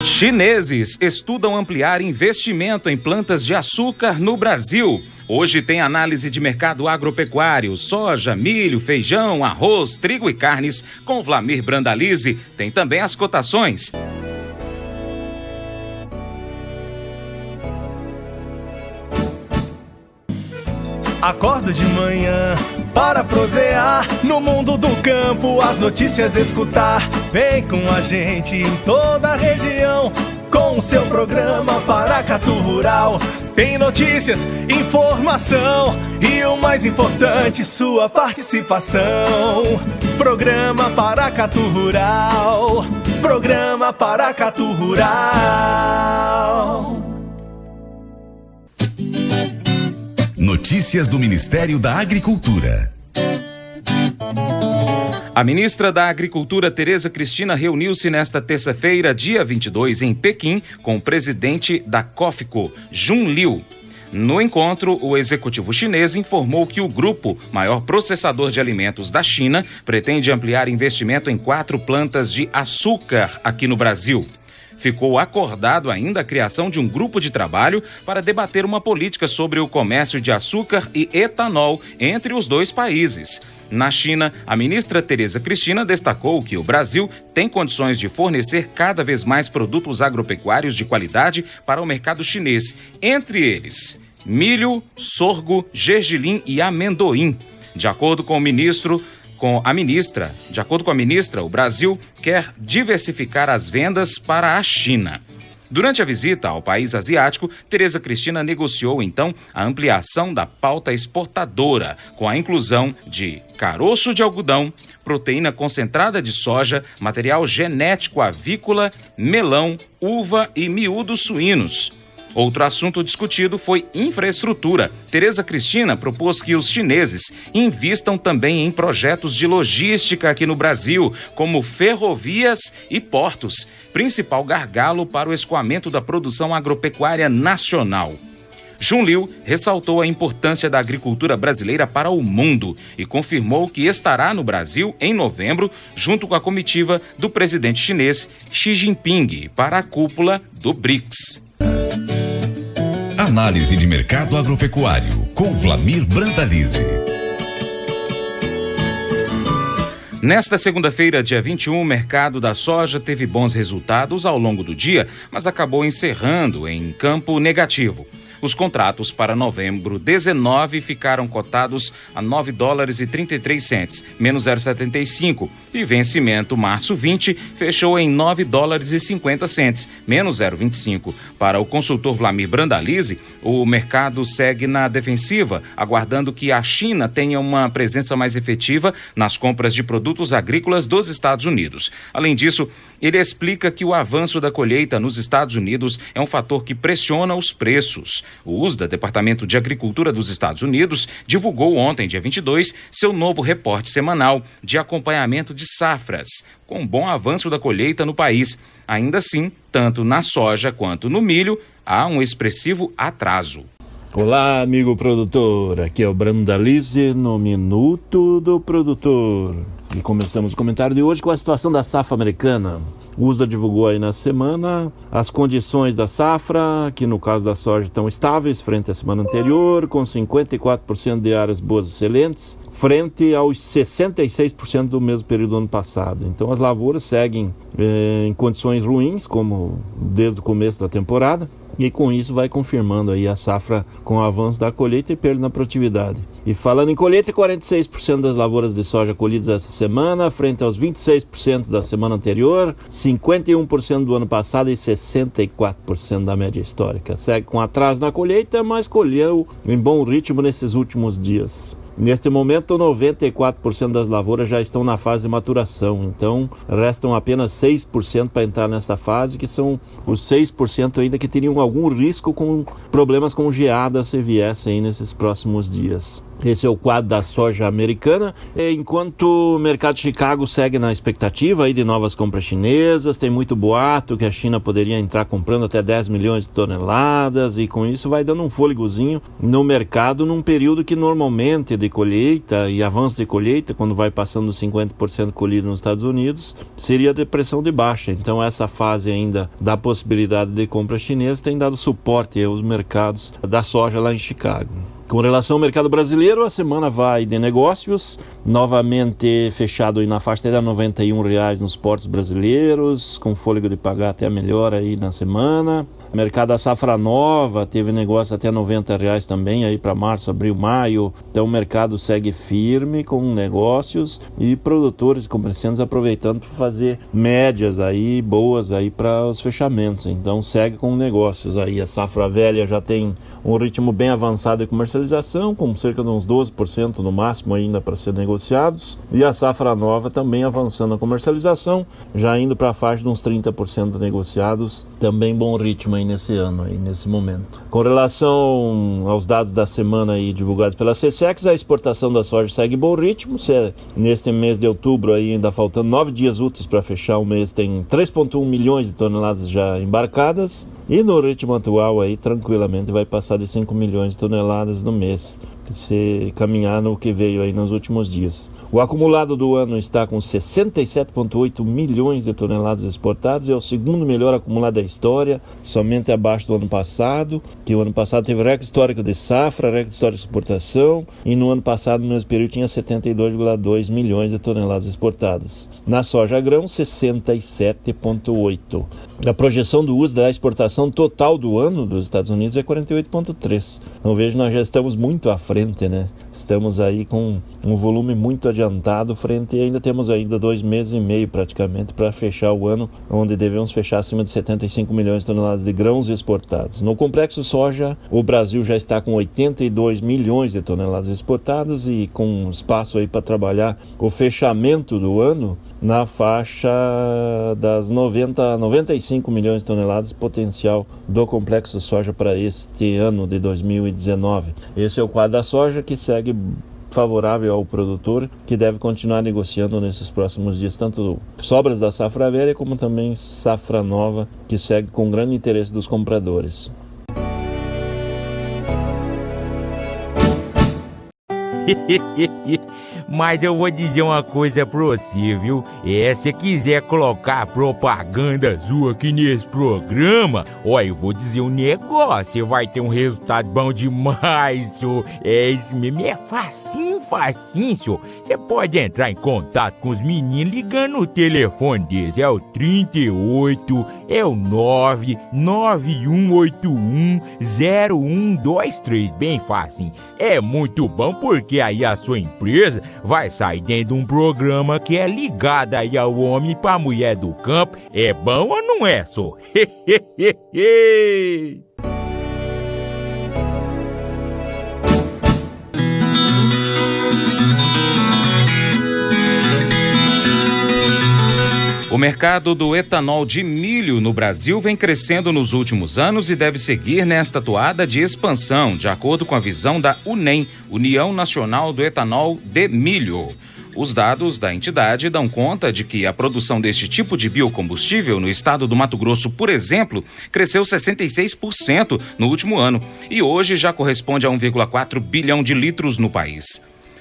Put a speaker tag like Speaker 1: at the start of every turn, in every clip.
Speaker 1: Chineses estudam ampliar investimento em plantas de açúcar no Brasil. Hoje tem análise de mercado agropecuário, soja, milho, feijão, arroz, trigo e carnes com Vlamir Brandalize. Tem também as cotações.
Speaker 2: Acordo de manhã para prosear no mundo do campo, as notícias escutar. Vem com a gente em toda a região com o seu programa Paracatu Rural. Tem notícias, informação e o mais importante, sua participação. Programa Paracatu Rural. Programa Paracatu Rural.
Speaker 3: Notícias do Ministério da Agricultura.
Speaker 1: A ministra da Agricultura, Tereza Cristina, reuniu-se nesta terça-feira, dia 22, em Pequim, com o presidente da COFCO, Jun Liu. No encontro, o executivo chinês informou que o grupo, maior processador de alimentos da China, pretende ampliar investimento em 4 plantas de açúcar aqui no Brasil. Ficou acordado ainda a criação de um grupo de trabalho para debater uma política sobre o comércio de açúcar e etanol entre os dois países. Na China, a ministra Tereza Cristina destacou que o Brasil tem condições de fornecer cada vez mais produtos agropecuários de qualidade para o mercado chinês, entre eles milho, sorgo, gergelim e amendoim. De acordo com a ministra, o Brasil quer diversificar as vendas para a China. Durante a visita ao país asiático, Tereza Cristina negociou, então, a ampliação da pauta exportadora, com a inclusão de caroço de algodão, proteína concentrada de soja, material genético avícola, melão, uva e miúdos suínos. Outro assunto discutido foi infraestrutura. Tereza Cristina propôs que os chineses invistam também em projetos de logística aqui no Brasil, como ferrovias e portos, principal gargalo para o escoamento da produção agropecuária nacional. Jun Liu ressaltou a importância da agricultura brasileira para o mundo e confirmou que estará no Brasil em novembro, junto com a comitiva do presidente chinês Xi Jinping, para a cúpula do BRICS.
Speaker 3: Análise de mercado agropecuário com Vlamir Brandalize.
Speaker 1: Nesta segunda-feira, dia 21, o mercado da soja teve bons resultados ao longo do dia, mas acabou encerrando em campo negativo. Os contratos para novembro 19 ficaram cotados a $9,33, menos 0,75, e vencimento março 20 fechou em $9,50, menos 0,25. Para o consultor Vlamir Brandalize, o mercado segue na defensiva, aguardando que a China tenha uma presença mais efetiva nas compras de produtos agrícolas dos Estados Unidos. Além disso, ele explica que o avanço da colheita nos Estados Unidos é um fator que pressiona os preços. O USDA, Departamento de Agricultura dos Estados Unidos, divulgou ontem, dia 22, seu novo reporte semanal de acompanhamento de safras, com bom avanço da colheita no país. Ainda assim, tanto na soja quanto no milho, há um expressivo atraso.
Speaker 4: Olá, amigo produtor, aqui é o Brandalize no Minuto do Produtor. E começamos o comentário de hoje com a situação da safra americana. O USDA divulgou aí na semana as condições da safra, que no caso da soja estão estáveis frente à semana anterior, com 54% de áreas boas e excelentes, frente aos 66% do mesmo período do ano passado. Então as lavouras seguem em condições ruins, como desde o começo da temporada. E com isso vai confirmando aí a safra com o avanço da colheita e perda na produtividade. E falando em colheita, 46% das lavouras de soja colhidas essa semana, frente aos 26% da semana anterior, 51% do ano passado e 64% da média histórica. Segue com atraso na colheita, mas colheu em bom ritmo nesses últimos dias. Neste momento, 94% das lavouras já estão na fase de maturação, então restam apenas 6% para entrar nessa fase, que são os 6% ainda que teriam algum risco com problemas com geada se viessem nesses próximos dias. Esse é o quadro da soja americana, enquanto o mercado de Chicago segue na expectativa aí de novas compras chinesas. Tem muito boato que a China poderia entrar comprando até 10 milhões de toneladas, e com isso vai dando um fôlegozinho no mercado num período que normalmente de colheita e avanço de colheita, quando vai passando dos 50% colhido nos Estados Unidos, seria depressão de baixa. Então essa fase ainda da possibilidade de compra chinesa tem dado suporte aos mercados da soja lá em Chicago. Com relação ao mercado brasileiro, a semana vai de negócios, novamente fechado aí na faixa de R$ 91 nos portos brasileiros, com fôlego de pagar até melhor aí na semana. Mercado da safra nova teve negócio até R$ 90 também aí para março, abril, maio. Então o mercado segue firme com negócios e produtores e comerciantes aproveitando para fazer médias aí boas aí para os fechamentos. Então segue com negócios aí. A safra velha já tem um ritmo bem avançado de comercialização, com cerca de uns 12% no máximo ainda para ser negociados. E a safra nova também avançando a comercialização, já indo para a faixa de uns 30% negociados. Também bom ritmo aí nesse ano, aí, nesse momento. Com relação aos dados da semana aí divulgados pela SECEX, a exportação da soja segue bom ritmo. Neste mês de outubro, aí, ainda faltando 9 dias úteis para fechar o mês, tem 3,1 milhões de toneladas já embarcadas. E no ritmo atual, aí, tranquilamente, vai passar de 5 milhões de toneladas no mês, se caminhar no que veio aí nos últimos dias. O acumulado do ano está com 67,8 milhões de toneladas exportadas, é o segundo melhor acumulado da história, somente abaixo do ano passado, que o ano passado teve recorde histórico de safra, recorde histórico de exportação, e no ano passado, no mesmo período, tinha 72,2 milhões de toneladas exportadas. Na soja grão, 67,8. A projeção do uso da exportação total do ano dos Estados Unidos é 48,3. Então vejo, nós já estamos muito à frente, né? Estamos aí com um volume muito adiantado frente, e ainda temos ainda 2 meses e meio praticamente para fechar o ano, onde devemos fechar acima de 75 milhões de toneladas de grãos exportados. No complexo soja, o Brasil já está com 82 milhões de toneladas exportadas e com espaço aí para trabalhar o fechamento do ano na faixa das 90 a 95 milhões de toneladas potencial do complexo soja para este ano de 2019. Esse é o quadro da soja, que segue favorável ao produtor, que deve continuar negociando nesses próximos dias, tanto sobras da safra velha como também safra nova, que segue com grande interesse dos compradores.
Speaker 5: Mas eu vou dizer uma coisa pra você, viu? Se quiser colocar propaganda sua aqui nesse programa, eu vou dizer um negócio, você vai ter um resultado bom demais, senhor. Isso mesmo, é facinho, senhor. Você pode entrar em contato com os meninos ligando o telefone deles, é o 38, é o 991810123, bem fácil. É muito bom porque aí a sua empresa vai sair dentro de um programa que é ligado aí ao homem para a mulher do campo. É bom ou não é, só?
Speaker 1: O mercado do etanol de milho no Brasil vem crescendo nos últimos anos e deve seguir nesta toada de expansão, de acordo com a visão da UNEM, União Nacional do Etanol de Milho. Os dados da entidade dão conta de que a produção deste tipo de biocombustível no estado do Mato Grosso, por exemplo, cresceu 66% no último ano e hoje já corresponde a 1,4 bilhão de litros no país.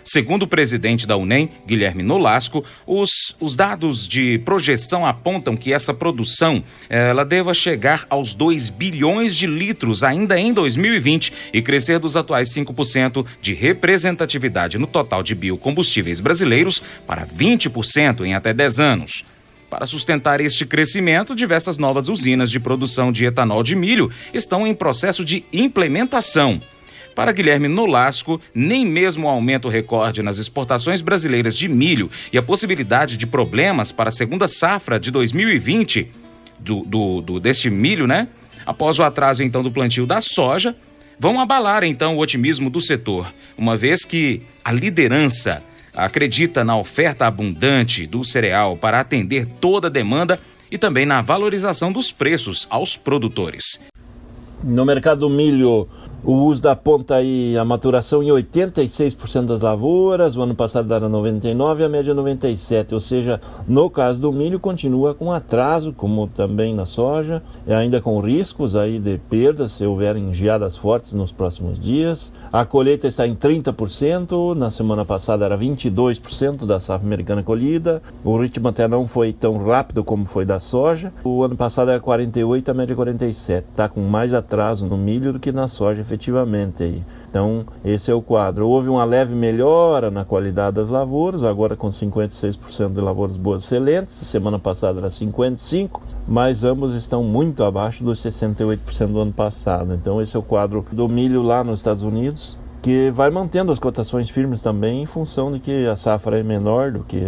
Speaker 1: Segundo o presidente da UNEM, Guilherme Nolasco, os dados de projeção apontam que essa produção ela deva chegar aos 2 bilhões de litros ainda em 2020 e crescer dos atuais 5% de representatividade no total de biocombustíveis brasileiros para 20% em até 10 anos. Para sustentar este crescimento, diversas novas usinas de produção de etanol de milho estão em processo de implementação. Para Guilherme Nolasco, nem mesmo o aumento recorde nas exportações brasileiras de milho e a possibilidade de problemas para a segunda safra de 2020 deste milho, né? Após o atraso então do plantio da soja, vão abalar então o otimismo do setor, uma vez que a liderança acredita na oferta abundante do cereal para atender toda a demanda e também na valorização dos preços aos produtores.
Speaker 4: No mercado do milho, O USDA aponta aí a maturação em 86% das lavouras, o ano passado era 99% e a média 97%, ou seja, no caso do milho continua com atraso, como também na soja, e ainda com riscos aí de perdas se houverem geadas fortes nos próximos dias. A colheita está em 30%, na semana passada era 22% da safra americana colhida, o ritmo até não foi tão rápido como foi da soja, o ano passado era 48%, a média 47%, está com mais atraso no milho do que na soja efetivamente aí. Então, esse é o quadro. Houve uma leve melhora na qualidade das lavouras, agora com 56% de lavouras boas excelentes, semana passada era 55%, mas ambos estão muito abaixo dos 68% do ano passado. Então, esse é o quadro do milho lá nos Estados Unidos, que vai mantendo as cotações firmes também em função de que a safra é menor do que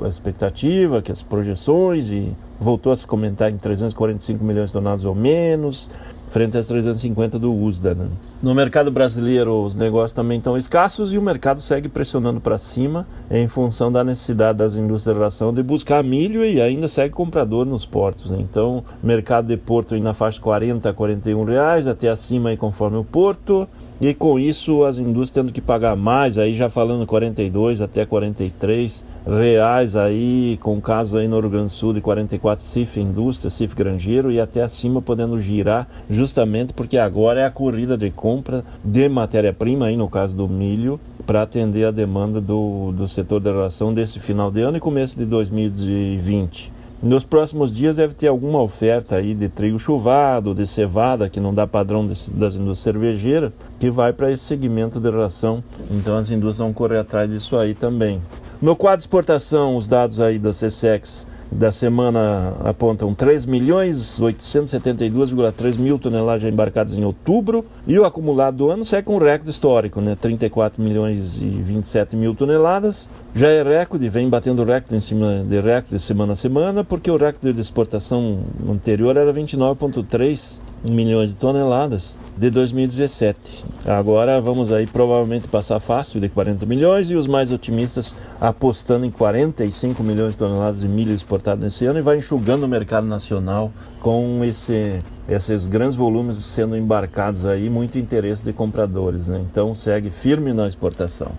Speaker 4: a expectativa, que as projeções, e voltou a se comentar em 345 milhões de toneladas ou menos, frente às 350 do USDA, né? No mercado brasileiro, os negócios também estão escassos e o mercado segue pressionando para cima em função da necessidade das indústrias de ração de buscar milho e ainda segue comprador nos portos, né? Então, mercado de porto aí na faixa de 40 a 41 reais, até acima aí conforme o porto. E com isso as indústrias tendo que pagar mais, aí já falando 42 até 43 reais aí, com caso aí no Rio Grande do Sul de 44 CIF indústria, CIF granjeiro, e até acima podendo girar, justamente porque agora é a corrida de compra de matéria-prima, aí no caso do milho, para atender a demanda do setor da ração desse final de ano e começo de 2020. Nos próximos dias deve ter alguma oferta aí de trigo chuvado, de cevada, que não dá padrão das indústrias cervejeiras, que vai para esse segmento de ração. Então as indústrias vão correr atrás disso aí também. No quadro de exportação, os dados aí da CSEX da semana apontam 3.872,3 mil toneladas já embarcadas em outubro, e o acumulado do ano segue com um recorde histórico, né? 34 milhões e 27 mil toneladas. Já é recorde, vem batendo recorde em cima de recorde semana a semana, porque o recorde de exportação anterior era 29,3 milhões de toneladas de 2017. Agora vamos aí provavelmente passar fácil de 40 milhões, e os mais otimistas apostando em 45 milhões de toneladas de milho exportado nesse ano, e vai enxugando o mercado nacional com esses grandes volumes sendo embarcados aí, muito interesse de compradores, né? Então segue firme na exportação.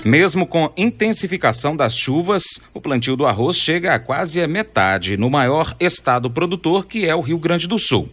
Speaker 1: Mesmo com intensificação das chuvas, o plantio do arroz chega a quase a metade no maior estado produtor, que é o Rio Grande do Sul.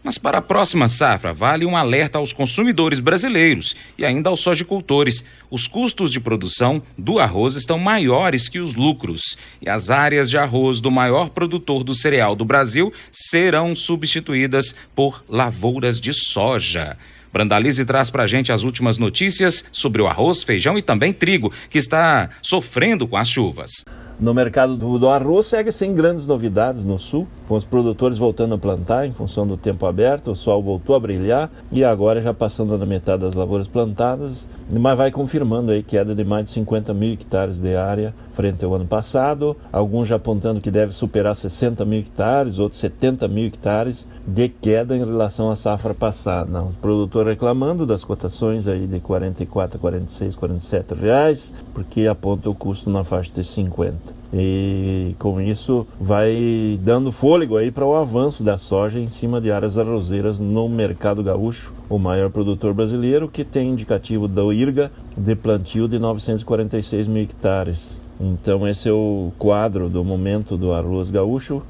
Speaker 1: Mas para a próxima safra, vale um alerta aos consumidores brasileiros e ainda aos sojicultores. Os custos de produção do arroz estão maiores que os lucros, e as áreas de arroz do maior produtor do cereal do Brasil serão substituídas por lavouras de soja. Brandalize traz pra gente as últimas notícias sobre o arroz, feijão e também trigo, que está sofrendo com as chuvas.
Speaker 4: No mercado do arroz segue sem grandes novidades no sul, com os produtores voltando a plantar em função do tempo aberto, o sol voltou a brilhar e agora já passando da metade das lavouras plantadas, mas vai confirmando aí queda de mais de 50 mil hectares de área frente ao ano passado, alguns já apontando que deve superar 60 mil hectares, outros 70 mil hectares de queda em relação à safra passada. O produtor reclamando das cotações aí de 44, 46, 47 reais, porque aponta o custo na faixa de 50. E com isso vai dando fôlego aí para o avanço da soja em cima de áreas arrozeiras no mercado gaúcho, o maior produtor brasileiro, que tem indicativo da IRGA de plantio de 946 mil hectares. Então esse é o quadro do momento do arroz gaúcho,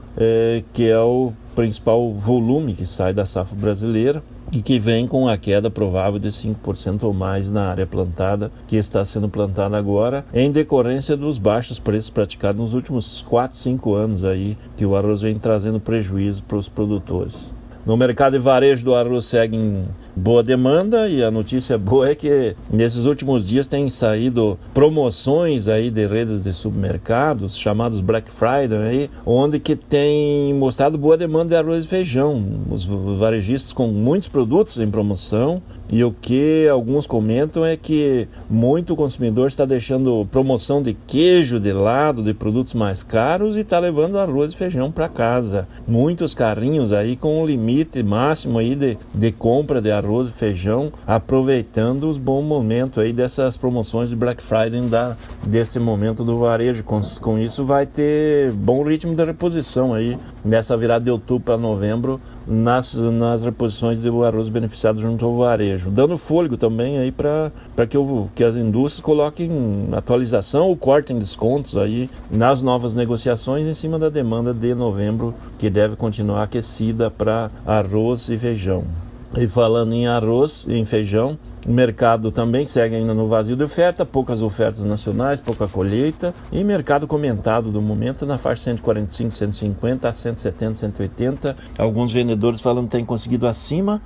Speaker 4: que é o principal volume que sai da safra brasileira e que vem com a queda provável de 5% ou mais na área plantada, que está sendo plantada agora, em decorrência dos baixos preços praticados nos últimos 4, 5 anos aí, que o arroz vem trazendo prejuízo para os produtores. No mercado de varejo do arroz segue em boa demanda, e a notícia boa é que nesses últimos dias tem saído promoções aí de redes de supermercados, chamados Black Friday, aí, onde que tem mostrado boa demanda de arroz e feijão. Os varejistas com muitos produtos em promoção, e o que alguns comentam é que muito consumidor está deixando promoção de queijo de lado, de produtos mais caros, e está levando arroz e feijão para casa. Muitos carrinhos aí com um limite máximo aí de compra de arroz arroz e feijão, aproveitando os bons momentos aí dessas promoções de Black Friday desse momento do varejo. Com isso vai ter bom ritmo de reposição aí nessa virada de outubro para novembro nas reposições do arroz beneficiado junto ao varejo, dando fôlego também aí para que as indústrias coloquem atualização ou cortem descontos aí nas novas negociações em cima da demanda de novembro, que deve continuar aquecida para arroz e feijão. E falando em arroz e em feijão, o mercado também segue ainda no vazio de oferta, poucas ofertas nacionais, pouca colheita, e mercado comentado do momento na faixa 145, 150 a 170, 180. Alguns vendedores falando que têm conseguido acima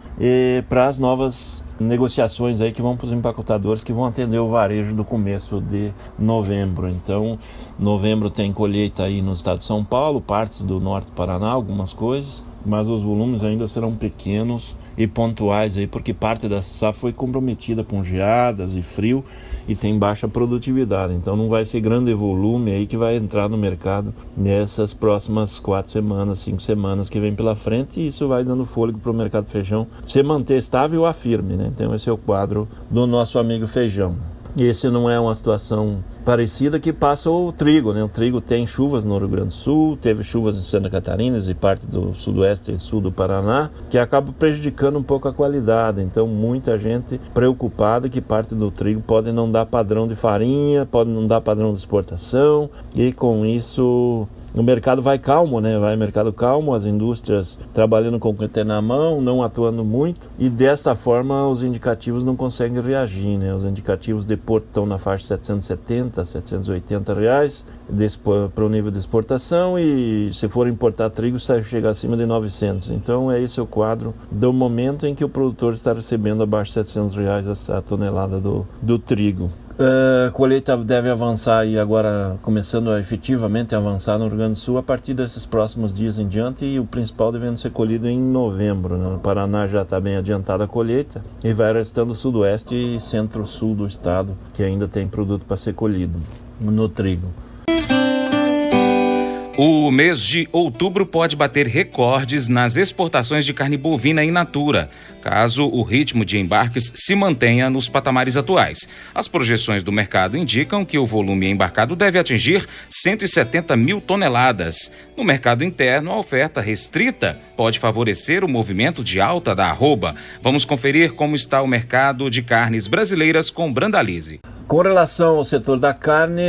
Speaker 4: para as novas negociações aí que vão para os empacotadores que vão atender o varejo do começo de novembro. Então, novembro tem colheita aí no estado de São Paulo, partes do norte do Paraná, algumas coisas, mas os volumes ainda serão pequenos e pontuais aí, porque parte da safra foi comprometida com geadas e frio e tem baixa produtividade, então não vai ser grande volume aí que vai entrar no mercado nessas próximas 4 semanas, 5 semanas que vem pela frente, e isso vai dando fôlego para o mercado feijão se manter estável ou firme, né? Então esse é o quadro do nosso amigo feijão. Esse não é uma situação parecida que passa o trigo, né? O trigo tem chuvas no Rio Grande do Sul, teve chuvas em Santa Catarina e parte do sudoeste e sul do Paraná, que acaba prejudicando um pouco a qualidade. Então muita gente preocupada que parte do trigo pode não dar padrão de farinha, pode não dar padrão de exportação, e com isso o mercado vai calmo, né? Vai mercado calmo, as indústrias trabalhando com o contêiner na mão, não atuando muito, e dessa forma os indicativos não conseguem reagir, né? Os indicativos de porto estão na faixa 770, 780 reais para o nível de exportação, e se for importar trigo, chega acima de 900. Então esse é o quadro do momento em que o produtor está recebendo abaixo de 700 reais a tonelada do trigo. A colheita deve avançar aí agora, começando a efetivamente avançar no Rio Grande do Sul a partir desses próximos dias em diante, e o principal devendo ser colhido em novembro, né? No Paraná já está bem adiantada a colheita e vai restando o sudoeste e centro-sul do estado, que ainda tem produto para ser colhido no trigo.
Speaker 1: O mês de outubro pode bater recordes nas exportações de carne bovina in natura, caso o ritmo de embarques se mantenha nos patamares atuais. As projeções do mercado indicam que o volume embarcado deve atingir 170 mil toneladas. No mercado interno, a oferta restrita pode favorecer o movimento de alta da arroba. Vamos conferir como está o mercado de carnes brasileiras com Brandalize.
Speaker 4: Com relação ao setor da carne,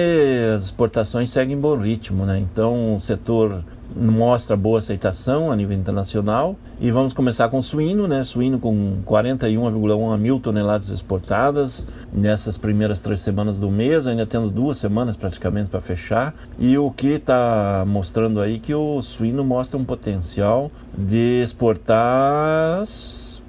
Speaker 4: as exportações seguem em bom ritmo, né? Então o setor mostra boa aceitação a nível internacional, e vamos começar com suíno, né? Suíno com 41,1 mil toneladas exportadas nessas primeiras 3 semanas do mês, ainda tendo 2 semanas praticamente para fechar, e o que está mostrando aí que o suíno mostra um potencial de exportar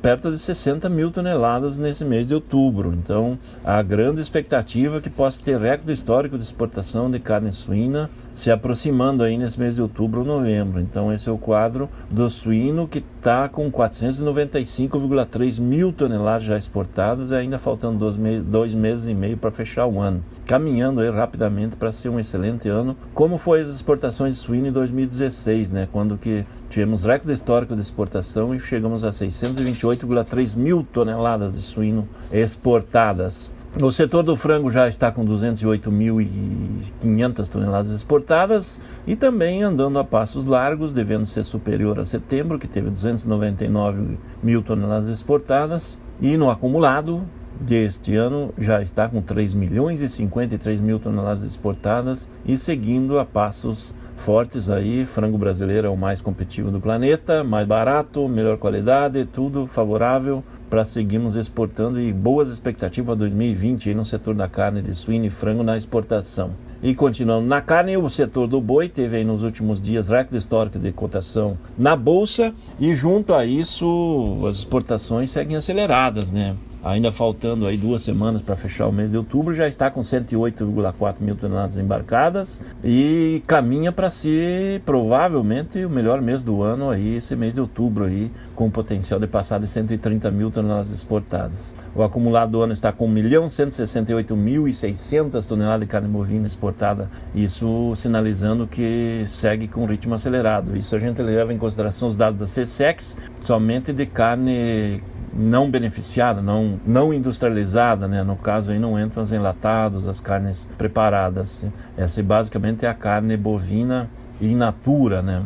Speaker 4: perto de 60 mil toneladas nesse mês de outubro. Então, a grande expectativa é que possa ter recorde histórico de exportação de carne suína se aproximando aí nesse mês de outubro ou novembro. Então, esse é o quadro do suíno, que está com 495,3 mil toneladas já exportadas, e ainda faltando 2 meses e meio para fechar o ano. Caminhando aí rapidamente para ser um excelente ano, como foi as exportações de suíno em 2016, né? Quando que tivemos recorde histórico de exportação e chegamos a 628,3 mil toneladas de suíno exportadas. O setor do frango já está com 208.500 toneladas exportadas e também andando a passos largos, devendo ser superior a setembro, que teve 299 mil toneladas exportadas, e no acumulado deste ano já está com 3.053 mil toneladas exportadas e seguindo a passos fortes aí. Frango brasileiro é o mais competitivo do planeta, mais barato, melhor qualidade, tudo favorável para seguirmos exportando, e boas expectativas para 2020 aí no setor da carne de suíno e frango na exportação. E continuando na carne, o setor do boi teve aí nos últimos dias recorde histórico de cotação na bolsa, e junto a isso as exportações seguem aceleradas, né? Ainda faltando aí 2 semanas para fechar o mês de outubro, já está com 108,4 mil toneladas embarcadas e caminha para ser provavelmente o melhor mês do ano aí, esse mês de outubro aí, com potencial de passar de 130 mil toneladas exportadas. O acumulado do ano está com 1.168.600 toneladas de carne bovina exportada, isso sinalizando que segue com ritmo acelerado. Isso a gente leva em consideração os dados da SECEX, somente de carne não beneficiada, não industrializada, né? No caso aí não entram os enlatados, as carnes preparadas. Essa basicamente é a carne bovina in natura, né?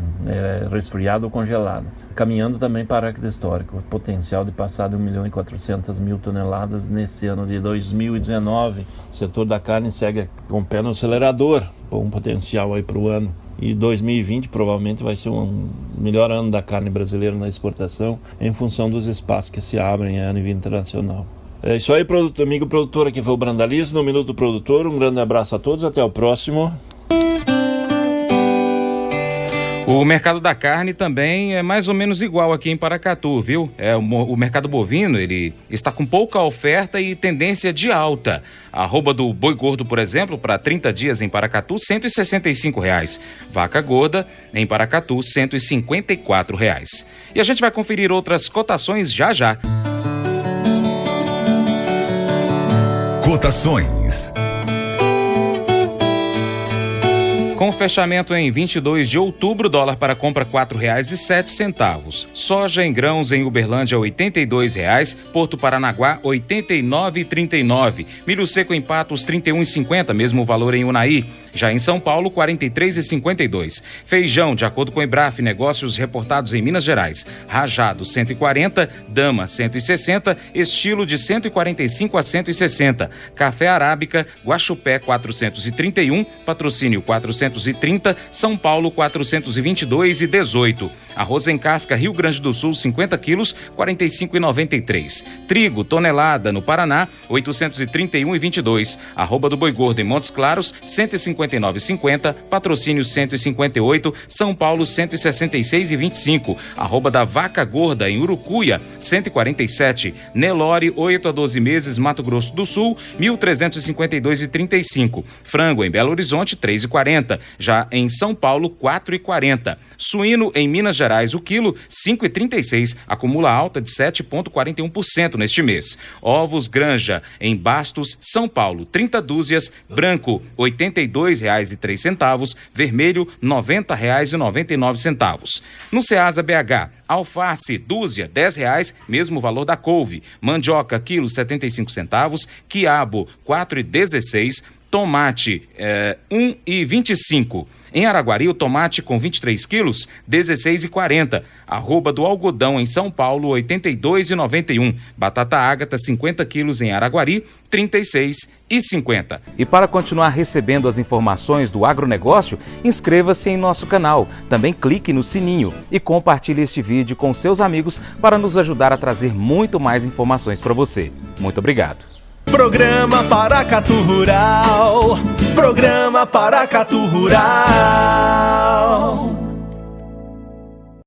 Speaker 4: Resfriada ou congelada. Caminhando também para a recorde histórico, potencial de passar de 1.400.000 toneladas nesse ano de 2019. O setor da carne segue com o pé no acelerador, com um potencial aí para o ano. E 2020 provavelmente vai ser um melhor ano da carne brasileira na exportação, em função dos espaços que se abrem a nível internacional. É isso aí, amigo produtor, aqui foi o Brandalize no Minuto Produtor. Um grande abraço a todos, até o próximo.
Speaker 1: O mercado da carne também é mais ou menos igual aqui em Paracatu, viu? O mercado bovino, ele está com pouca oferta e tendência de alta. A arroba do boi gordo, por exemplo, para 30 dias em Paracatu, R$ 165. Vaca gorda, em Paracatu, R$ 154. E a gente vai conferir outras cotações já já.
Speaker 3: Cotações.
Speaker 1: Com fechamento em 22 de outubro, dólar para compra R$ 4,07. Soja em grãos em Uberlândia R$ 82,00. Porto Paranaguá R$ 89,39. Milho seco em Patos R$ 31,50, mesmo valor em Unaí. Já em São Paulo, R$ 43,52. Feijão, de acordo com o Embraf, negócios reportados em Minas Gerais. Rajado, 140, Dama, 160, Estilo de 145 a 160. Café Arábica, Guaxupé, 431, Patrocínio, 430, São Paulo, 422,18. Arroz em casca, Rio Grande do Sul, 50 quilos, R$ 45,93. Trigo, tonelada, no Paraná, R$ 831,22. Arroba do Boi Gordo em Montes Claros, R$ 159,50. Patrocínio, 158. São Paulo, 166,25. Arroba da Vaca Gorda em Urucuia, 147. Nelore, 8 a 12 meses, Mato Grosso do Sul, R$ 1.352,35. Frango em Belo Horizonte, R$ 3,40. Já em São Paulo, R$ 4,40. Suíno em Minas Gerais, o quilo, R$ 5,36. Acumula alta de 7,41% neste mês. Ovos Granja em Bastos, São Paulo, 30 dúzias. Branco, R$ 82,03. Vermelho, R$ 90,99. No Ceasa BH, alface, dúzia, R$ 10,00, mesmo valor da couve. Mandioca, quilo, 75 centavos. Quiabo, R$ 4,16. Tomate, 1,25. Em Araguari, o tomate com 23 quilos, R$ 16,40. Arroba do algodão em São Paulo, R$ 82,91. Batata ágata, 50 quilos em Araguari, R$ 36,50. E para continuar recebendo as informações do agronegócio, inscreva-se em nosso canal. Também clique no sininho e compartilhe este vídeo com seus amigos para nos ajudar a trazer muito mais informações para você. Muito obrigado.
Speaker 2: Programa Paracatu Rural. Programa Paracatu Rural.